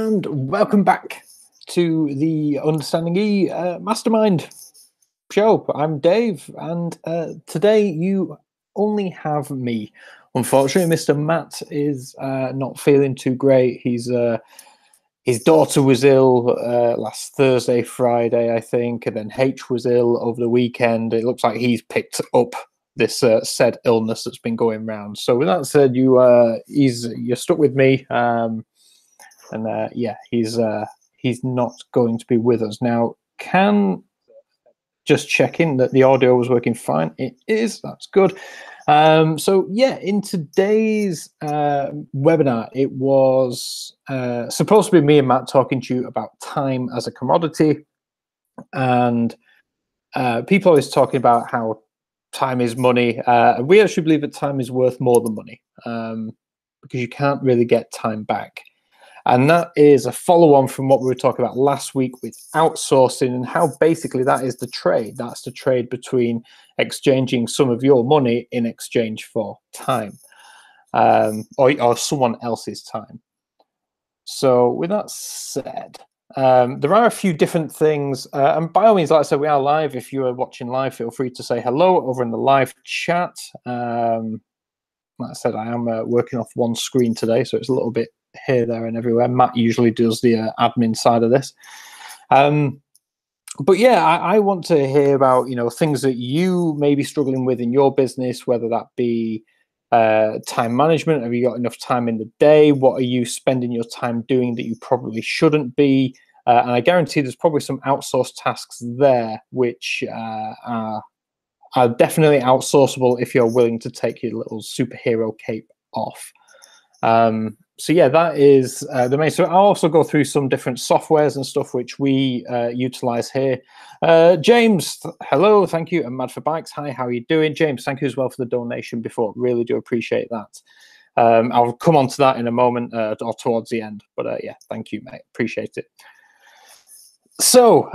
and welcome back to the Understanding E Mastermind show. I'm Dave, and today you only have me. Unfortunately, Mr. Matt is not feeling too great. His daughter was ill last Thursday, Friday, I think, and then H was ill over the weekend. It looks like he's picked up this said illness that's been going around. So with that said, you're stuck with me. Yeah, he's not going to be with us now. Just checking that the audio was working fine. It is. That's good. So yeah, in today's webinar, it was supposed to be me and Matt talking to you about time as a commodity, and people always talking about how time is money. We actually believe that time is worth more than money, because you can't really get time back. And that is a follow-on from what we were talking about last week with outsourcing, and how basically that is the trade. That's the trade between exchanging some of your money in exchange for time, or someone else's time. So with that said, there are a few different things. And by all means, like I said, we are live. If you are watching live, feel free to say hello over in the live chat. Like I said, I am working off one screen today, so it's a little bit here, there, and everywhere. Matt usually does the admin side of this. But yeah, I want to hear about, things that you may be struggling with in your business, whether that be time management. Have you got enough time in the day? What are you spending your time doing that you probably shouldn't be? And I guarantee there's probably some outsourced tasks there which are definitely outsourceable if you're willing to take your little superhero cape off. So yeah, that is the main. So I'll also go through some different softwares and stuff which we utilize here. James, hello, thank you. And Mad for Bikes, hi, how are you doing? James, thank you as well for the donation before. Really do appreciate that. I'll come on to that in a moment or towards the end. But yeah, thank you, mate. Appreciate it. So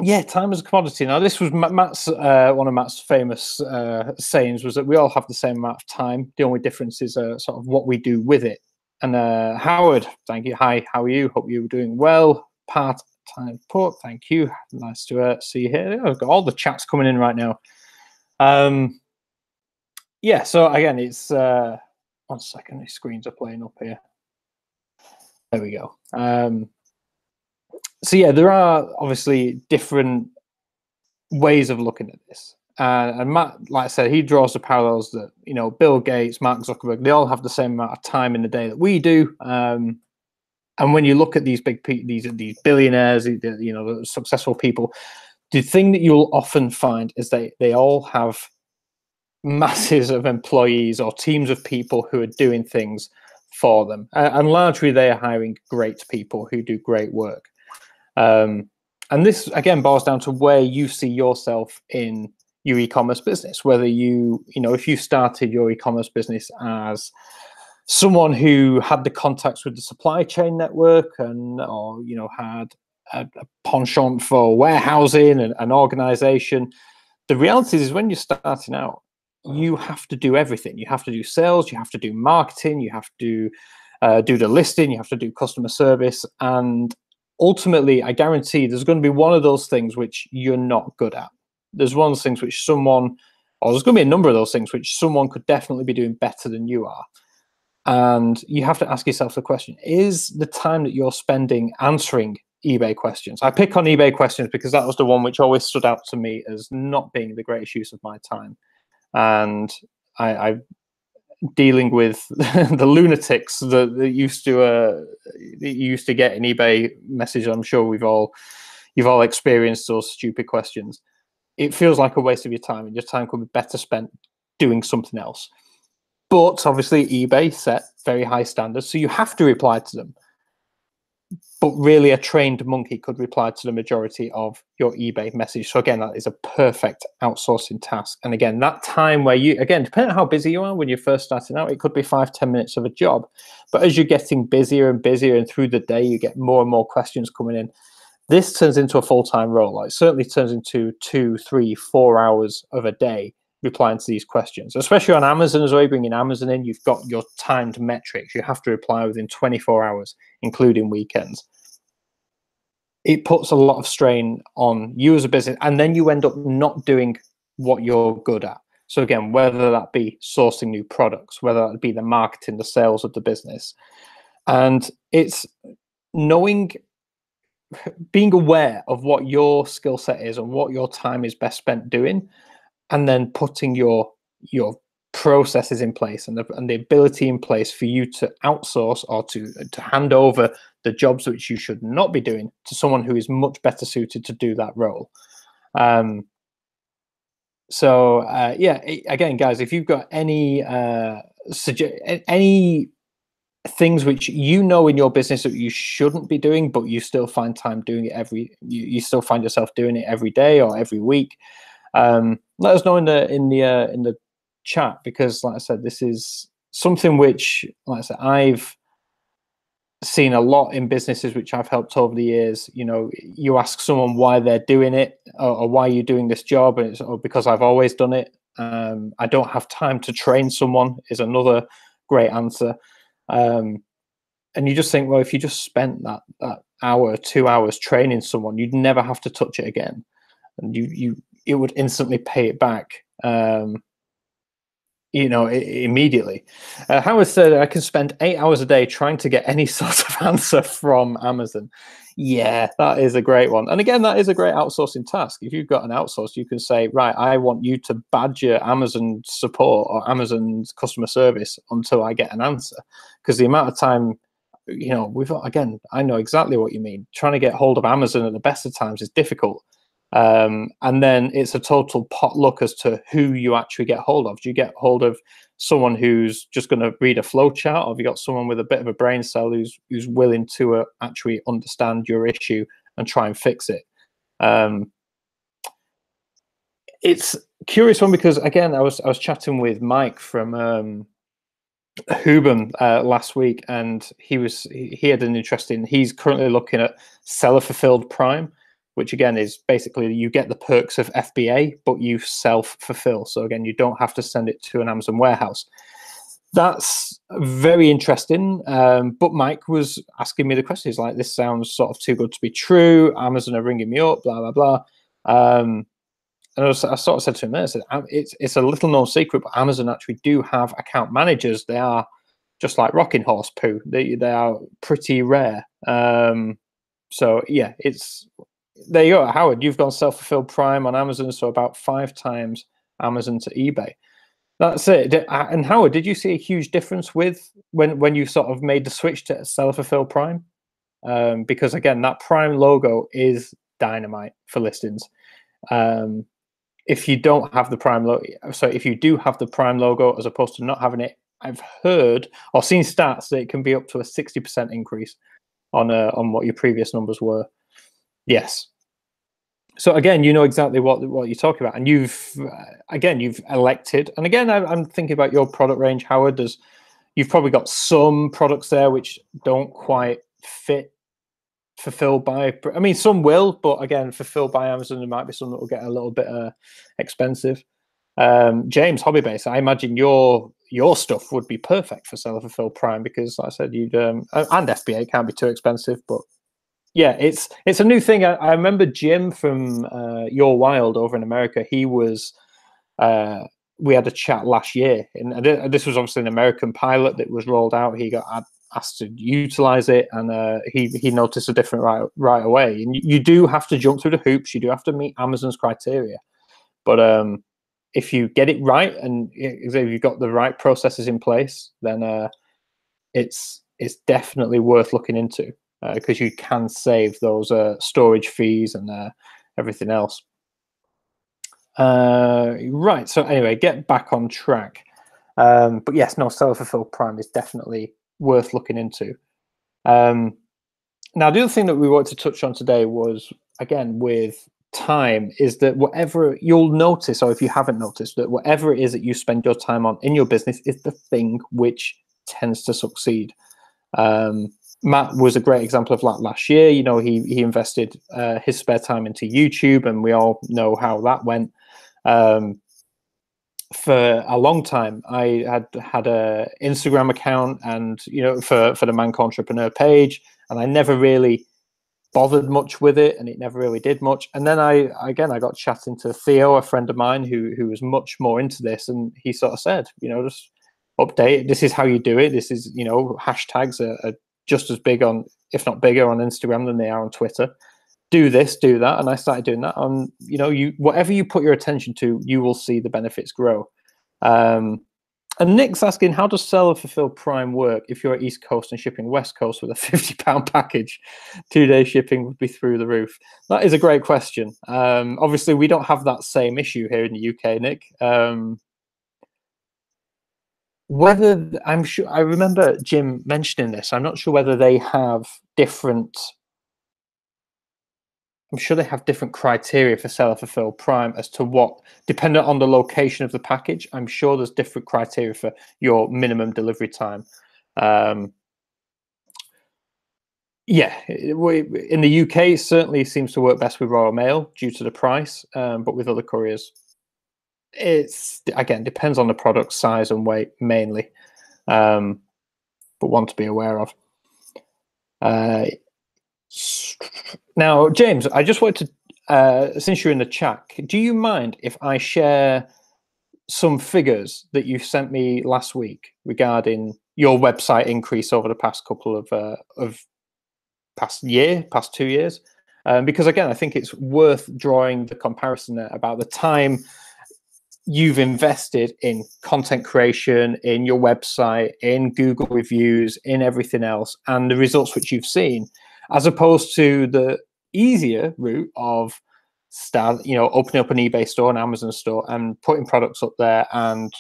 yeah, time as a commodity. Now, this was Matt's one of Matt's famous sayings, was that we all have the same amount of time. The only difference is sort of what we do with it. And Howard, thank you. Hi, how are you? Hope you're doing well. Part-time put, thank you. Nice to see you here. I've got all the chats coming in right now. Yeah, so again, it's 1 second. These screens are playing up here. There we go. So yeah, there are obviously different ways of looking at this. And Matt, like I said, he draws the parallels that, Bill Gates, Mark Zuckerberg, they all have the same amount of time in the day that we do. And when you look at these these billionaires, the successful people, the thing that you'll often find is they all have masses of employees or teams of people who are doing things for them. And largely they are hiring great people who do great work. And this again boils down to where you see yourself in your e-commerce business, whether if you started your e-commerce business as someone who had the contacts with the supply chain network or had a penchant for warehousing and an organization. The reality is when you're starting out, you have to do everything. You have to do sales, you have to do marketing, you have to do the listing, you have to do customer service, and ultimately, I guarantee there's going to be one of those things which you're not good at. There's one of those things which there's going to be a number of those things which someone could definitely be doing better than you are. And you have to ask yourself the question, is the time that you're spending answering eBay questions? I pick on eBay questions because that was the one which always stood out to me as not being the greatest use of my time. And I dealing with the lunatics that you used to get in eBay messages. I'm sure you've all experienced those stupid questions. It feels like a waste of your time, and your time could be better spent doing something else. But obviously eBay set very high standards, so you have to reply to them. But really, a trained monkey could reply to the majority of your eBay message. So again, that is a perfect outsourcing task. And again, that time where depending on how busy you are when you're first starting out, it could be 5-10 minutes of a job. But as you're getting busier and busier, and through the day, you get more and more questions coming in, this turns into a full-time role. It certainly turns into 2, 3, 4 hours of a day replying to these questions, especially on Amazon as well. Bringing Amazon in, you've got your timed metrics. You have to reply within 24 hours, including weekends. It puts a lot of strain on you as a business, and then you end up not doing what you're good at. So again, whether that be sourcing new products, whether that be the marketing, the sales of the business, and it's knowing, being aware of what your skill set is and what your time is best spent doing, and then putting your processes in place and the ability in place for you to outsource or to hand over the jobs which you should not be doing to someone who is much better suited to do that role. Yeah, again, guys, if you've got any any things which you know in your business that you shouldn't be doing, but you still find time doing it you still find yourself doing it every day or every week, let us know in the chat, because like I said, this is something which, like I said, I've seen a lot in businesses which I've helped over the years. You know, you ask someone why they're doing it, or why are you doing this job, and it's because I've always done it. I don't have time to train someone is another great answer. And you just think, well, if you just spent that hour, 2 hours training someone, you'd never have to touch it again, and it would instantly pay it back. You know, immediately. Howard said, I can spend 8 hours a day trying to get any sort of answer from Amazon. Yeah, that is a great one. And again, that is a great outsourcing task. If you've got an outsource, you can say, right, I want you to badger Amazon support or Amazon's customer service until I get an answer. Because the amount of time, you know, again, I know exactly what you mean. Trying to get hold of Amazon at the best of times is difficult. And then it's a total potluck as to who you actually get hold of. Do you get hold of someone who's just going to read a flow chart, or have you got someone with a bit of a brain cell who's willing to actually understand your issue and try and fix it? It's a curious one, because again, I was chatting with Mike from Huben last week, and he had an interesting. He's currently looking at seller fulfilled Prime, which again is basically you get the perks of FBA, but you self-fulfill. So again, you don't have to send it to an Amazon warehouse. That's very interesting. But Mike was asking me the question. He's like, this sounds sort of too good to be true. Amazon are ringing me up, blah, blah, blah. And I sort of said to him, I said, it's a little known secret, but Amazon actually do have account managers. They are just like rocking horse poo. They are pretty rare. So yeah, there you go, Howard. You've gone self-fulfilled Prime on Amazon, so about 5 times Amazon to eBay. That's it. And Howard, did you see a huge difference with when you sort of made the switch to self-fulfilled Prime? Because again, that Prime logo is dynamite for listings. If you don't have the Prime logo, so if you do have the Prime logo as opposed to not having it, I've heard or seen stats that it can be up to a 60% increase on what your previous numbers were. Yes. So again, you know exactly what you're talking about, and you've elected. And again, I'm thinking about your product range, Howard. You've probably got some products there which don't quite fit fulfilled by. I mean, some will, but again, fulfilled by Amazon, there might be some that will get a little bit expensive. James, hobby base. I imagine your stuff would be perfect for seller fulfilled Prime, because, like I said, you'd and FBA can't be too expensive, but. Yeah, it's a new thing. I remember Jim from Your Wild over in America. He was, we had a chat last year, and this was obviously an American pilot that was rolled out. He got asked to utilize it, and he noticed a difference right away. And you do have to jump through the hoops. You do have to meet Amazon's criteria, but if you get it right, and if you've got the right processes in place, then it's definitely worth looking into. Because you can save those storage fees and everything else. Right. So anyway, get back on track. But yes, no, self-fulfilled Prime is definitely worth looking into. Now, the other thing that we wanted to touch on today was, again, with time, is that whatever you'll notice, or if you haven't noticed, that whatever it is that you spend your time on in your business is the thing which tends to succeed. Matt was a great example of that last year. You know, he invested his spare time into YouTube, and we all know how that went. for a long time, I had a Instagram account, and for the Manc Entrepreneur page, and I never really bothered much with it, and it never really did much. And then I got chatting to Theo, a friend of mine who was much more into this, and he sort of said, just update. This is how you do it. This is, hashtags are just as big on, if not bigger, on Instagram than they are on Twitter. Do this, do that, and I started doing that. On whatever you put your attention to, you will see the benefits grow. And Nick's asking, how does seller fulfill Prime work if you're at East Coast and shipping West Coast with a £50 package? 2-day shipping would be through the roof. That is a great question. Obviously, we don't have that same issue here in the UK, Nick. Whether I'm sure, I remember Jim mentioning this. I'm not sure whether they have different. I'm sure they have different criteria for seller fulfill Prime as to what, dependent on the location of the package. I'm sure there's different criteria for your minimum delivery time. Yeah, in the UK, it certainly seems to work best with Royal Mail due to the price, but with other couriers, it's, again, depends on the product size and weight mainly, but one to be aware of. Now, James, I just wanted to, since you're in the chat, do you mind if I share some figures that you sent me last week regarding your website increase over the past couple of past 2 years? Because again, I think it's worth drawing the comparison there about the time you've invested in content creation, in your website, in Google reviews, in everything else, and the results which you've seen, as opposed to the easier route of opening up an eBay store, an Amazon store, and putting products up there and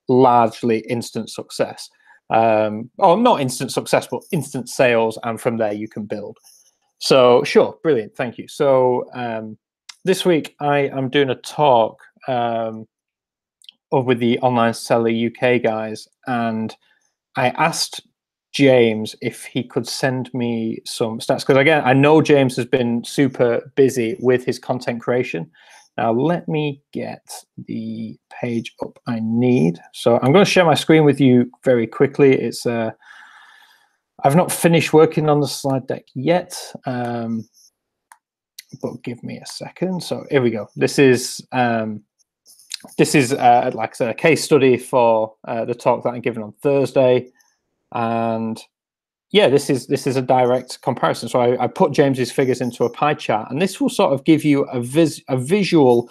largely instant success. Or not instant success, but instant sales, and from there you can build. So sure, brilliant, thank you. So this week I am doing a talk with the Online Seller UK guys, and I asked James if he could send me some stats, because again, I know James has been super busy with his content creation. Now let me get the page up I need. So I'm going to share my screen with you very quickly. It's I've not finished working on the slide deck yet, but give me a second. So here we go. This is like I said, a case study for the talk that I'm giving on Thursday, and yeah, this is a direct comparison. So I put James's figures into a pie chart, and this will sort of give you a visual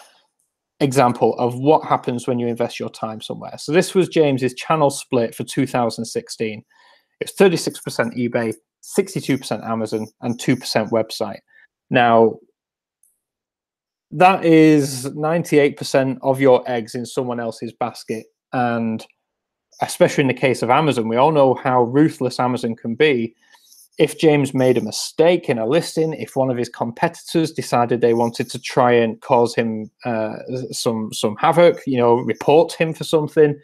example of what happens when you invest your time somewhere. So this was James's channel split for 2016. It's 36% eBay, 62% Amazon, and 2% website. Now, that is 98% of your eggs in someone else's basket. And especially in the case of Amazon, we all know how ruthless Amazon can be. If James made a mistake in a listing, if one of his competitors decided they wanted to try and cause him some havoc, report him for something,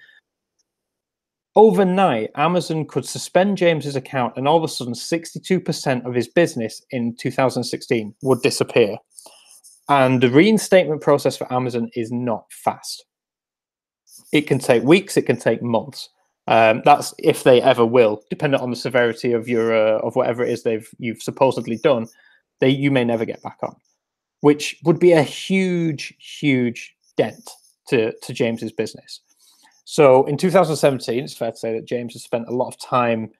overnight, Amazon could suspend James's account, and all of a sudden 62% of his business in 2016 would disappear. And the reinstatement process for Amazon is not fast. It can take weeks, it can take months. That's if they ever will, depending on the severity of your of whatever it is you've supposedly done. You may never get back on, which would be a huge dent to James's business. So in 2017, it's fair to say that James has spent a lot of time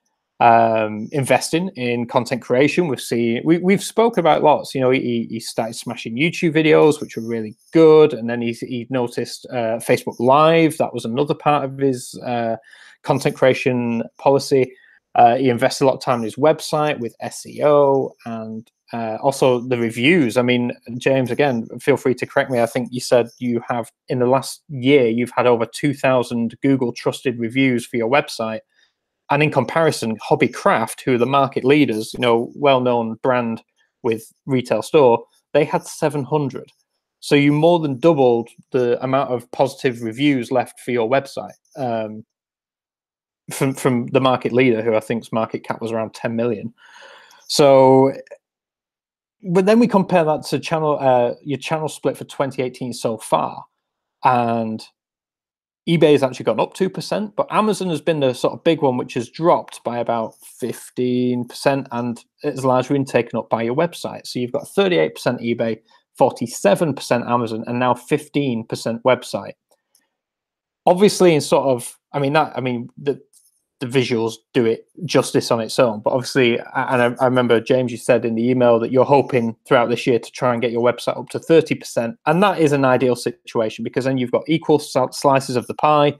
investing in content creation. We've spoken about lots. He started smashing YouTube videos, which were really good, and then he noticed Facebook Live. That was another part of his content creation policy. He invested a lot of time in his website with SEO and also the reviews. I mean, James, again, feel free to correct me. I think you said you have, in the last year, you've had over 2,000 Google trusted reviews for your website. And in comparison, Hobbycraft, who are the market leaders, well-known brand with retail store, they had 700. So you more than doubled the amount of positive reviews left for your website from the market leader, who I think's market cap was around 10 million. So, but then we compare that to your channel split for 2018 so far, and eBay has actually gone up 2%, but Amazon has been the sort of big one, which has dropped by about 15%, and it's largely been taken up by your website. So you've got 38% eBay, 47% Amazon, and now 15% website. Obviously, in sort of, the visuals do it justice on its own, but obviously, and I remember, James, you said in the email that you're hoping throughout this year to try and get your website up to 30%, and that is an ideal situation, because then you've got equal slices of the pie.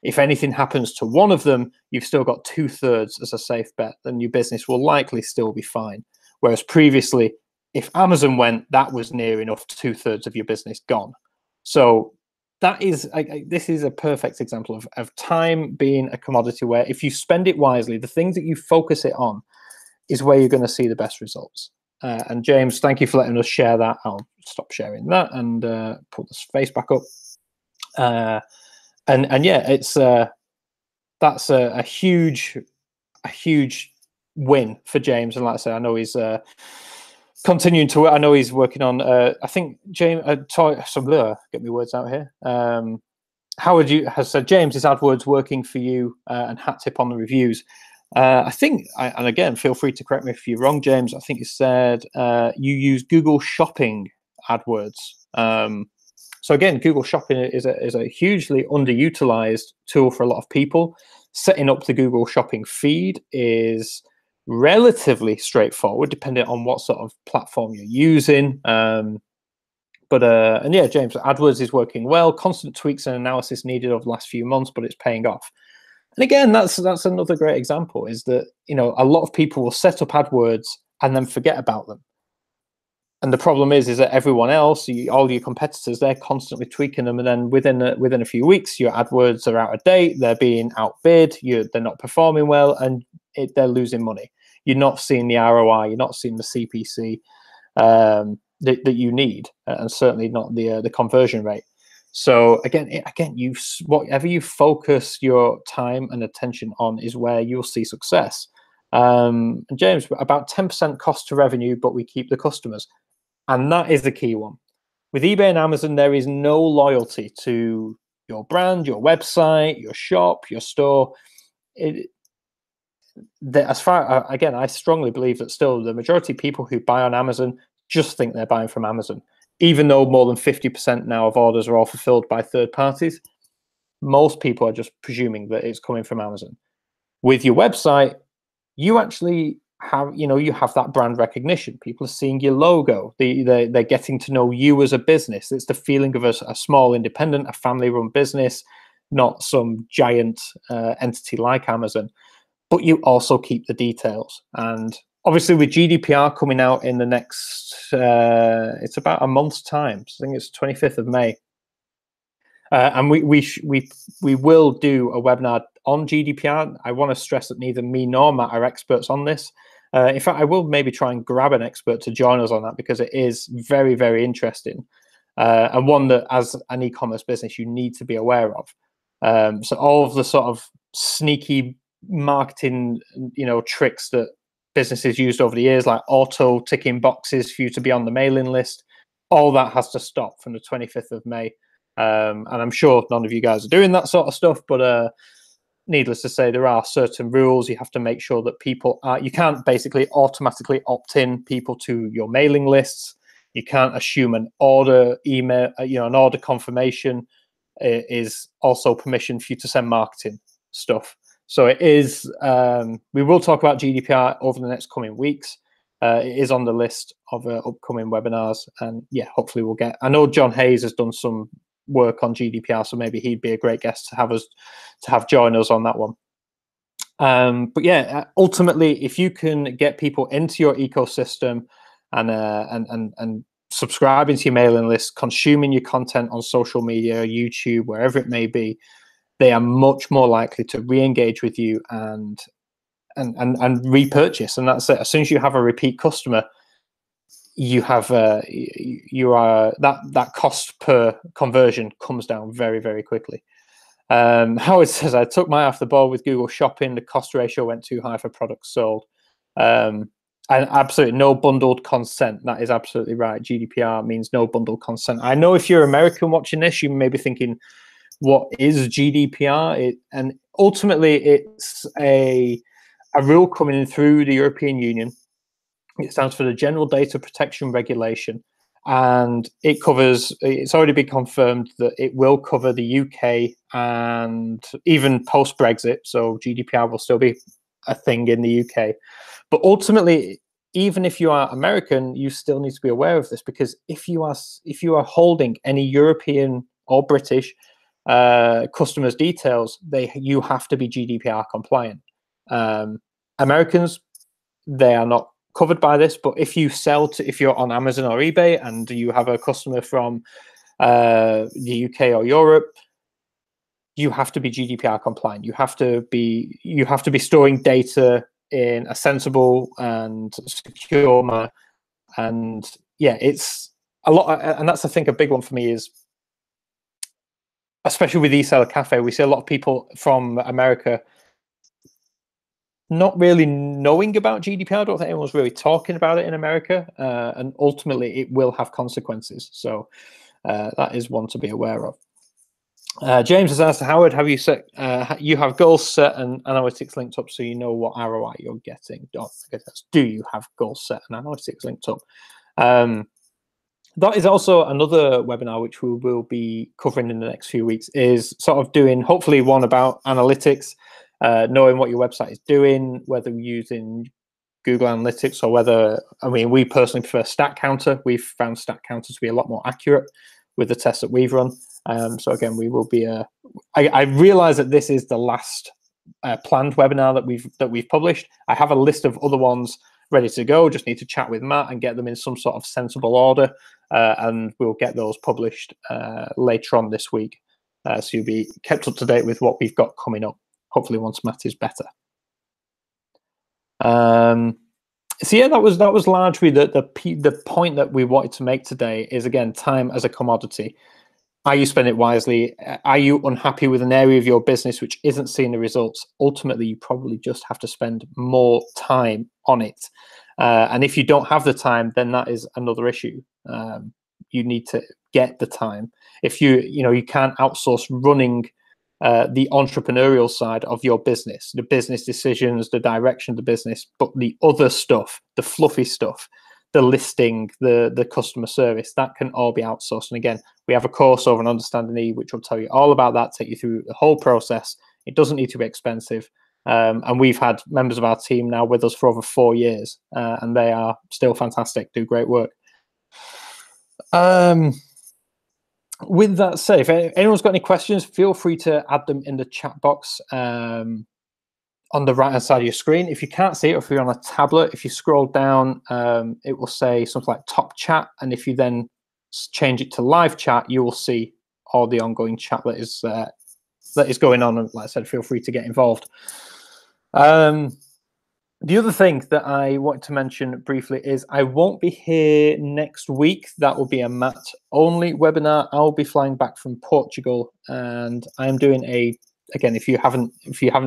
If anything happens to one of them, you've still got 2/3 as a safe bet, then your business will likely still be fine. Whereas previously, if Amazon went, that was near enough 2/3 of your business gone. So that is, this is a perfect example of time being a commodity, where if you spend it wisely, the things that you focus it on is where you're going to see the best results. And James, thank you for letting us share that. I'll stop sharing that and put this face back up. And yeah, it's that's a huge win for James. And like I say, I know he's continuing to work. I know he's working on, I think James, get me words out here. Howard has said, James, is AdWords working for you? And hat tip on the reviews. I think, and again, feel free to correct me if you're wrong, James. I think you said you use Google Shopping AdWords. So again, Google Shopping is a hugely underutilized tool for a lot of people. Setting up the Google Shopping feed is relatively straightforward, depending on what sort of platform you're using. And yeah, James, AdWords is working well. Constant tweaks and analysis needed over the last few months, but it's paying off. And again, that's another great example, is that, you know, a lot of people will set up AdWords and then forget about them. And the problem is that everyone else, all your competitors, they're constantly tweaking them, and then within a few weeks, your AdWords are out of date. They're being outbid. They're not performing well, and they're losing money. You're not seeing the ROI. You're not seeing the CPC that you need, and certainly not the conversion rate. So again, whatever you focus your time and attention on is where you'll see success. And James, about 10% cost to revenue, but we keep the customers. And that is the key one. With eBay and Amazon, there is no loyalty to your brand, your website, your shop, your store. Again, I strongly believe that still the majority of people who buy on Amazon just think they're buying from Amazon. Even though more than 50% now of orders are all fulfilled by third parties, most people are just presuming that it's coming from Amazon. With your website, you actually have, you have that brand recognition. People are seeing your logo. They're getting to know you as a business. It's the feeling of a small independent, a family-run business, not some giant entity like Amazon. But you also keep the details. And obviously, with GDPR coming out in the next, it's about a month's time. I think it's 25th of May. And we will do a webinar on GDPR. I want to stress that neither me nor Matt are experts on this. In fact, I will maybe try and grab an expert to join us on that, because it is very, very interesting, and one that, as an e-commerce business, you need to be aware of. So all of the sort of sneaky marketing, tricks that businesses used over the years, like auto ticking boxes for you to be on the mailing list, all that has to stop from the 25th of May. And I'm sure none of you guys are doing that sort of stuff, but needless to say, there are certain rules. You have to make sure that people you can't basically automatically opt in people to your mailing lists. You can't assume an order email, an order confirmation is also permission for you to send marketing stuff. So it is, we will talk about GDPR over the next coming weeks. It is on the list of upcoming webinars, and yeah, hopefully we'll get, I know John Hayes has done some work on GDPR, so maybe he'd be a great guest to have join us on that one. But yeah, ultimately, if you can get people into your ecosystem and subscribing to your mailing list, consuming your content on social media, YouTube, wherever it may be, they are much more likely to re-engage with you and repurchase. And that's it. As soon as you have a repeat customer, you have that cost per conversion comes down very, very quickly. Howard says, I took my off the ball with Google Shopping. The cost ratio went too high for products sold. And absolutely no bundled consent. That is absolutely right. GDPR means no bundled consent. I know if you're American watching this, you may be thinking, what is GDPR, and ultimately it's a rule coming in through the European Union. It stands for the General Data Protection Regulation, and it covers, it's already been confirmed that it will cover the UK and even post-Brexit, so GDPR will still be a thing in the UK. But ultimately, even if you are American, you still need to be aware of this, because if you are holding any European or British customers' details, you have to be GDPR compliant. Americans, they are not covered by this, but if you if you're on Amazon or eBay and you have a customer from the UK or Europe, you have to be GDPR compliant. You have to be storing data in a sensible and secure manner. And yeah, it's a lot, and that's I think a big one for me is, especially with eSeller Cafe, we see a lot of people from America not really knowing about GDPR. I don't think anyone's really talking about it in America, and ultimately it will have consequences. So that is one to be aware of. James has asked, Howard, have you set? You have goals set and analytics linked up, so you know what ROI you're getting. Don't forget that. Do you have goals set and analytics linked up? That is also another webinar which we will be covering in the next few weeks. Is sort of doing hopefully one about analytics. Knowing what your website is doing, whether you're using Google Analytics or whether, I mean, we personally prefer Stat Counter. We've found Stat Counter to be a lot more accurate with the tests that we've run. So again, we will be. I realize that this is the last planned webinar that we've published. I have a list of other ones ready to go. Just need to chat with Matt and get them in some sort of sensible order, and we'll get those published later on this week. So you'll be kept up to date with what we've got coming up. Hopefully, once Matt is better. So yeah, that was largely the point that we wanted to make today. Is again, time as a commodity. Are you spending it wisely? Are you unhappy with an area of your business which isn't seeing the results? Ultimately, you probably just have to spend more time on it. And if you don't have the time, then that is another issue. You need to get the time. If you can't outsource running the entrepreneurial side of your business, the business decisions, the direction of the business, but the other stuff, the fluffy stuff, the listing, the customer service, that can all be outsourced. And again, we have a course over on UnderstandingE, which will tell you all about that, take you through the whole process. It doesn't need to be expensive. And we've had members of our team now with us for over 4 years, and they are still fantastic, do great work. With that said, if anyone's got any questions, feel free to add them in the chat box on the right hand side of your screen. If you can't see it, or if you're on a tablet, if you scroll down, it will say something like top chat, and if you then change it to live chat, you will see all the ongoing chat that is going on. And like I said, feel free to get involved. The other thing that I wanted to mention briefly is I won't be here next week. That will be a Matt only webinar. I'll be flying back from Portugal, and I'm doing again, if you haven't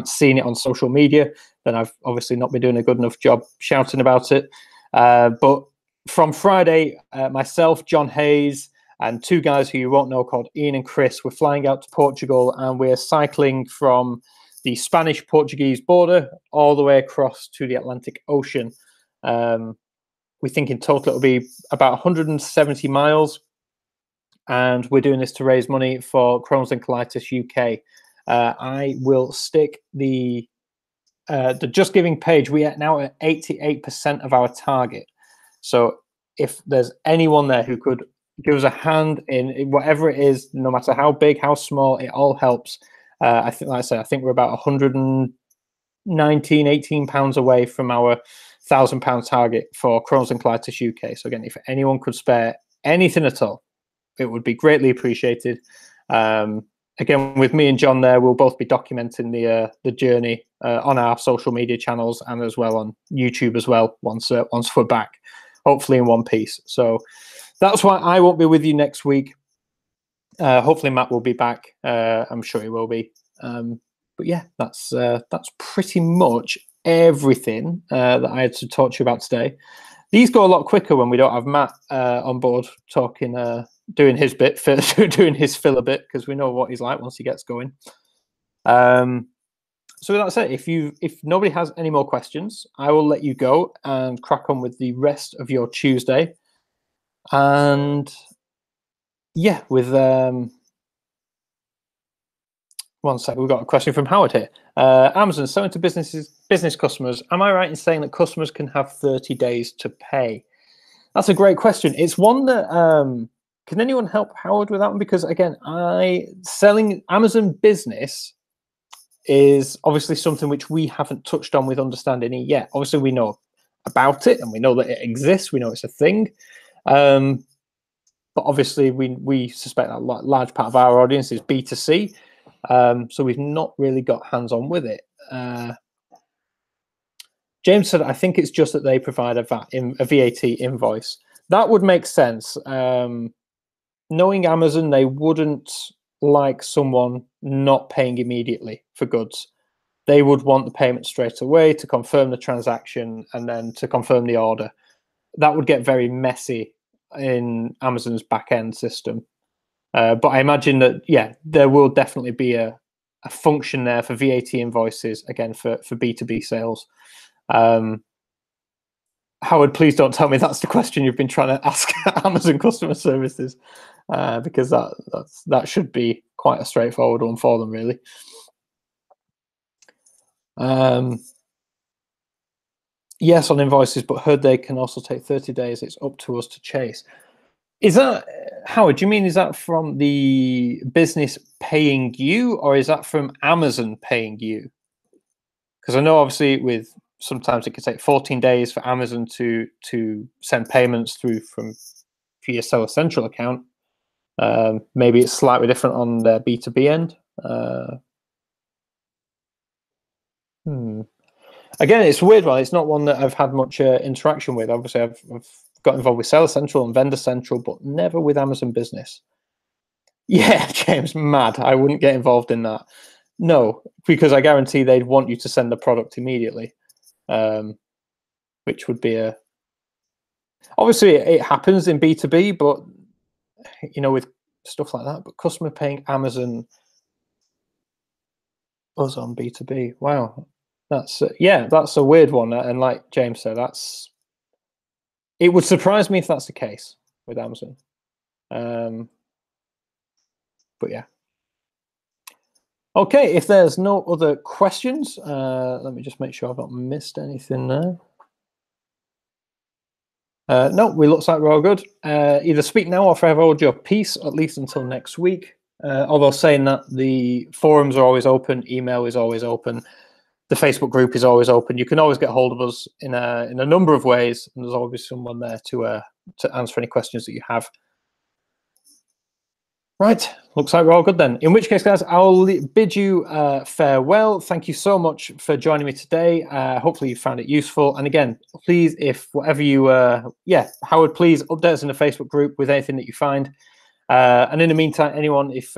seen it on social media, then I've obviously not been doing a good enough job shouting about it. But from Friday, myself, John Hayes, and 2 guys who you won't know called Ian and Chris, we're flying out to Portugal, and we're cycling from the Spanish-Portuguese border all the way across to the Atlantic Ocean. We think in total it'll be about 170 miles, and we're doing this to raise money for Crohn's and Colitis UK. I will stick the Just Giving page. We are now at 88% of our target. So if there's anyone there who could give us a hand in whatever it is, no matter how big, how small, it all helps. I think, like I said, I think we're about 119, 18 pounds away from our £1,000 target for Crohn's and Colitis UK. So again, if anyone could spare anything at all, it would be greatly appreciated. Again, with me and John there, we'll both be documenting the journey on our social media channels and as well on YouTube as well once we're back, hopefully in one piece. So that's why I won't be with you next week. Hopefully Matt will be back. I'm sure he will be. But yeah, that's pretty much everything that I had to talk to you about today. These go a lot quicker when we don't have Matt on board talking doing his bit, doing his filler bit, because we know what he's like once he gets going. So with that said, if nobody has any more questions, I will let you go and crack on with the rest of your Tuesday. And yeah, with one sec, we've got a question from Howard here. Amazon selling to business customers. Am I right in saying that customers can have 30 days to pay? That's a great question. It's one that can anyone help Howard with that one? Because again, selling Amazon Business is obviously something which we haven't touched on with UnderstandingE yet. Obviously, we know about it and we know that it exists. We know it's a thing. But obviously, we suspect that a large part of our audience is B2C. So we've not really got hands-on with it. James said, I think it's just that they provide a VAT invoice. That would make sense. Knowing Amazon, they wouldn't like someone not paying immediately for goods. They would want the payment straight away to confirm the transaction and then to confirm the order. That would get very messy in Amazon's back-end system. But I imagine that, yeah, there will definitely be a function there for VAT invoices, again, for B2B sales. Howard, please don't tell me that's the question you've been trying to ask Amazon customer services, because that should be quite a straightforward one for them, really. Yes, on invoices, but heard they can also take 30 days. It's up to us to chase. Is that, Howard, do you mean, is that from the business paying you, or is that from Amazon paying you? Because I know obviously with sometimes it could take 14 days for Amazon to send payments through for your Seller Central account. Maybe it's slightly different on their B2B end. Again, it's a weird one. It's not one that I've had much interaction with. Obviously, I've got involved with Seller Central and Vendor Central, but never with Amazon Business. Yeah, James, mad. I wouldn't get involved in that. No, because I guarantee they'd want you to send the product immediately, which would be a... Obviously, it happens in B2B, but, you know, with stuff like that, but customer paying Amazon us on B2B. Wow. That's yeah, that's a weird one. And like James said, it would surprise me if that's the case with Amazon. But yeah. Okay, if there's no other questions, let me just make sure I've not missed anything there. No, we looks like we're all good. Either speak now or forever hold your peace, at least until next week. Although saying that, the forums are always open, email is always open, the Facebook group is always open. You can always get hold of us in a number of ways, and there's always someone there to answer any questions that you have. Right, looks like we're all good then. In which case, guys, I'll bid you farewell. Thank you so much for joining me today. Hopefully you found it useful. And again, please, if whatever you, Howard, please update us in the Facebook group with anything that you find. And in the meantime, anyone, if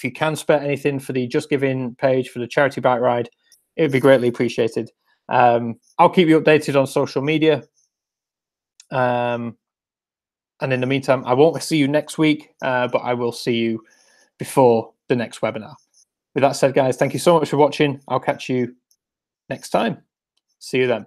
you can spare anything for the Just Giving page for the charity bike ride, it would be greatly appreciated. I'll keep you updated on social media. And in the meantime, I won't see you next week, but I will see you before the next webinar. With that said, guys, thank you so much for watching. I'll catch you next time. See you then.